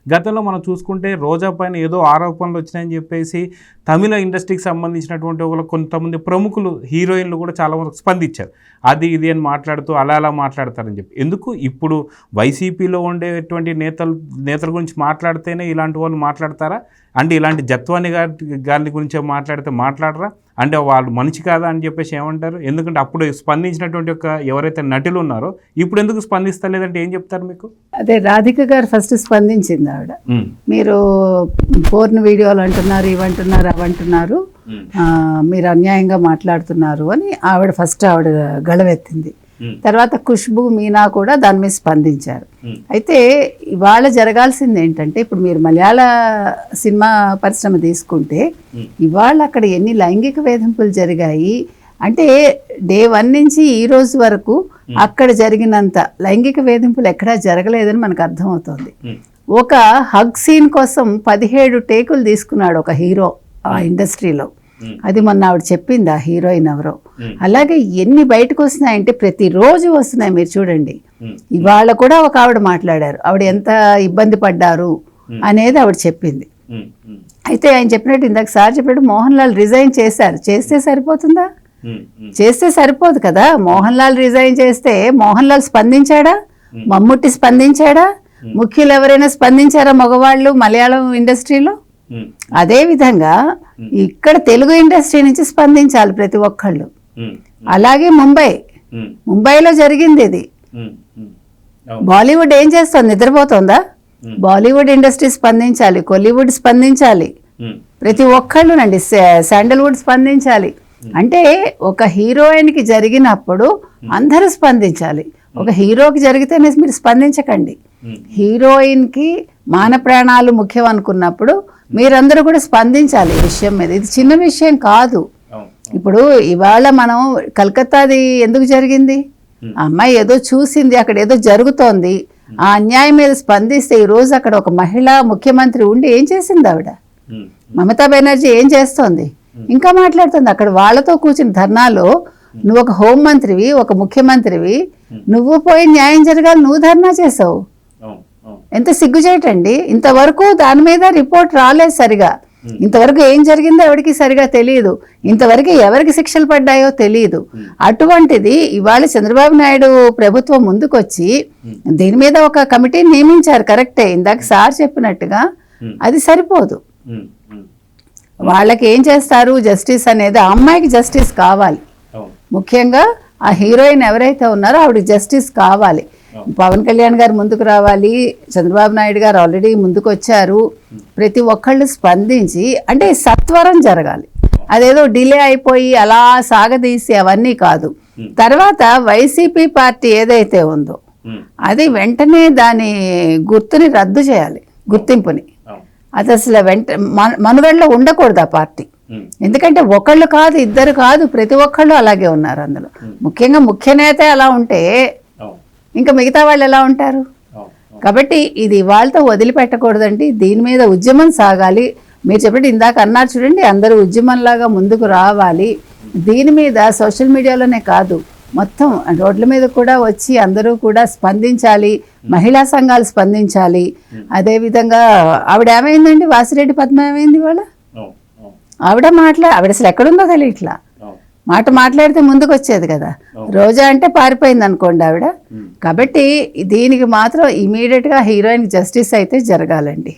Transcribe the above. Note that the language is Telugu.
గతంలో మనం చూసుకుంటే రోజా పైన ఏదో ఆరోపణలు వచ్చినాయని చెప్పేసి తమిళ ఇండస్ట్రీకి సంబంధించినటువంటి కొంతమంది ప్రముఖులు హీరోయిన్లు కూడా చాలా వరకు స్పందించారు. అది ఇది అని మాట్లాడుతూ అలా మాట్లాడతారని చెప్పి. ఎందుకు ఇప్పుడు వైసీపీలో ఉండేటువంటి నేతల గురించి మాట్లాడితేనే ఇలాంటి వాళ్ళు మాట్లాడతారా? అంటే ఇలాంటి జత్వాని గారి గురించి మాట్లాడరా? అంటే వాళ్ళు మనిషి కాదా అని చెప్పేసి ఏమంటారు? ఎందుకంటే అప్పుడు స్పందించినటువంటి ఎవరైతే నటులు ఉన్నారో ఇప్పుడు ఎందుకు స్పందిస్తలేదంటే ఏం చెప్తారు మీకు? అదే రాధిక గారు ఫస్ట్ స్పందించింది. ఆవిడ మీరు పోర్న్ వీడియోలు అంటున్నారు, ఇవంటున్నారు, అవంటున్నారు, మీరు అన్యాయంగా మాట్లాడుతున్నారు అని ఆవిడ ఫస్ట్ గళవెత్తింది. తర్వాత ఖుష్బు, మీనా కూడా దాని మీద స్పందించారు. అయితే ఇవాళ జరగాల్సింది ఏంటంటే, ఇప్పుడు మీరు మలయాళ సినిమా పరిశ్రమ తీసుకుంటే ఇవాళ అక్కడ ఎన్ని లైంగిక వేధింపులు జరిగాయి అంటే డే 1 నుంచి ఈ రోజు వరకు అక్కడ జరిగినంత లైంగిక వేధింపులు ఎక్కడా జరగలేదని మనకు అర్థమవుతుంది. ఒక హగ్ సీన్ కోసం 17 టేకులు తీసుకున్నాడు ఒక హీరో ఆ ఇండస్ట్రీలో. అది మొన్న ఆవిడ చెప్పింది, ఆ హీరోయిన్ ఎవరో. అలాగే ఎన్ని బయటకు వస్తున్నాయంటే ప్రతిరోజు వస్తున్నాయి, మీరు చూడండి. ఇవాళ కూడా ఒక ఆవిడ మాట్లాడారు, ఆవిడ ఎంత ఇబ్బంది పడ్డారు అనేది ఆవిడ చెప్పింది. అయితే ఆయన చెప్పినట్టు, ఇందాక సార్ చెప్పినట్టు మోహన్ లాల్ రిజైన్ చేశారు. చేస్తే సరిపోతుందా? చేస్తే సరిపోదు కదా. మోహన్ లాల్ రిజైన్ చేస్తే మోహన్ లాల్ స్పందించాడా? మమ్ముట్టి స్పందించాడా? ముఖ్యులు ఎవరైనా స్పందించారా మగవాళ్ళు మలయాళం ఇండస్ట్రీలో? అదే విధంగా ఇక్కడ తెలుగు ఇండస్ట్రీ నుంచి స్పందించాలి ప్రతి ఒక్కళ్ళు. అలాగే ముంబైలో జరిగింది ఇది. బాలీవుడ్ ఏం చేస్తుంది? నిద్రపోతుందా? బాలీవుడ్ ఇండస్ట్రీ స్పందించాలి, కోలీవుడ్ స్పందించాలి, ప్రతి ఒక్కళ్ళునండి, శాండల్వుడ్ స్పందించాలి. అంటే ఒక హీరోయిన్కి జరిగినప్పుడు అందరూ స్పందించాలి. ఒక హీరోకి జరిగితేనే మీరు స్పందించకండి. హీరోయిన్కి మాన ప్రాణాలు ముఖ్యం అనుకున్నప్పుడు మీరందరూ కూడా స్పందించాలి ఈ విషయం మీద. ఇది చిన్న విషయం కాదు. ఇప్పుడు ఇవాళ మనం కలకత్తాది ఎందుకు జరిగింది? ఆ అమ్మాయి ఏదో చూసింది, అక్కడ ఏదో జరుగుతోంది, ఆ అన్యాయం మీద స్పందిస్తే ఈరోజు అక్కడ ఒక మహిళా ముఖ్యమంత్రి ఉండి ఏం చేసింది ఆవిడ? మమతా బెనర్జీ ఏం చేస్తోంది? ఇంకా మాట్లాడుతుంది. అక్కడ వాళ్ళతో కూర్చుని ధర్నాలో నువ్వు ఒక హోంమంత్రివి, ఒక ముఖ్యమంత్రివి, నువ్వు పోయి న్యాయం జరగాలి, నువ్వు ధర్నా చేసావు. ఎంత సిగ్గుచేటండి. ఇంతవరకు దాని మీద రిపోర్ట్ రాలేదు సరిగా. ఇంతవరకు ఏం జరిగిందో ఎవరికి సరిగా తెలియదు. ఇంతవరకు ఎవరికి శిక్షలు పడ్డాయో తెలియదు. అటువంటిది ఇవాళ చంద్రబాబు నాయుడు ప్రభుత్వం ముందుకొచ్చి దీని మీద ఒక కమిటీని నియమించారు. కరెక్టే, ఇందాక సార్ చెప్పినట్టుగా అది సరిపోదు. వాళ్ళకి ఏం చేస్తారు? జస్టిస్ అనేది, ఆ అమ్మాయికి జస్టిస్ కావాలి. ముఖ్యంగా ఆ హీరోయిన్ ఎవరైతే ఉన్నారో ఆవిడకి జస్టిస్ కావాలి. పవన్ కళ్యాణ్ గారు ముందుకు రావాలి, చంద్రబాబు నాయుడు గారు ఆల్రెడీ ముందుకు వచ్చారు. ప్రతి ఒక్కళ్ళు స్పందించి అంటే సత్వరం జరగాలి. అదేదో డిలే అయిపోయి అలా సాగదీసి అవన్నీ కాదు. తర్వాత వైసీపీ పార్టీ ఏదైతే ఉందో అది వెంటనే దాని గుర్తుని రద్దు చేయాలి, గుర్తింపుని. అది అసలు మనుగడలో ఉండకూడదు ఆ పార్టీ. ఎందుకంటే ఒకళ్ళు కాదు, ఇద్దరు కాదు, ప్రతి ఒక్కళ్ళు అలాగే ఉన్నారు అందులో. ముఖ్యంగా ముఖ్య నేత అలా ఉంటే ఇంకా మిగతా వాళ్ళు ఎలా ఉంటారు? కాబట్టి ఇది వాళ్ళతో వదిలిపెట్టకూడదండి. దీని మీద ఉద్యమం సాగాలి. మీరు చెప్పండి, ఇందాక అన్నారు చూడండి, అందరూ ఉద్యమంలాగా ముందుకు రావాలి. దీని మీద సోషల్ మీడియాలోనే కాదు, మొత్తం రోడ్ల మీద కూడా వచ్చి అందరూ కూడా స్పందించాలి. మహిళా సంఘాలు స్పందించాలి. అదేవిధంగా ఆవిడ ఏమైందండి, వాసిరెడ్డి పద్మ ఏమైంది? వాళ్ళ ఆవిడ అసలు ఎక్కడుందో తెలియట్లా. మాట్లాడితే ముందుకు వచ్చేది కదా. రోజా అంటే పారిపోయింది అనుకోండి ఆవిడ. కాబట్టి దీనికి మాత్రం ఇమీడియట్గా హీరోయిన్ జస్టిస్ అయితే జరగాలండి.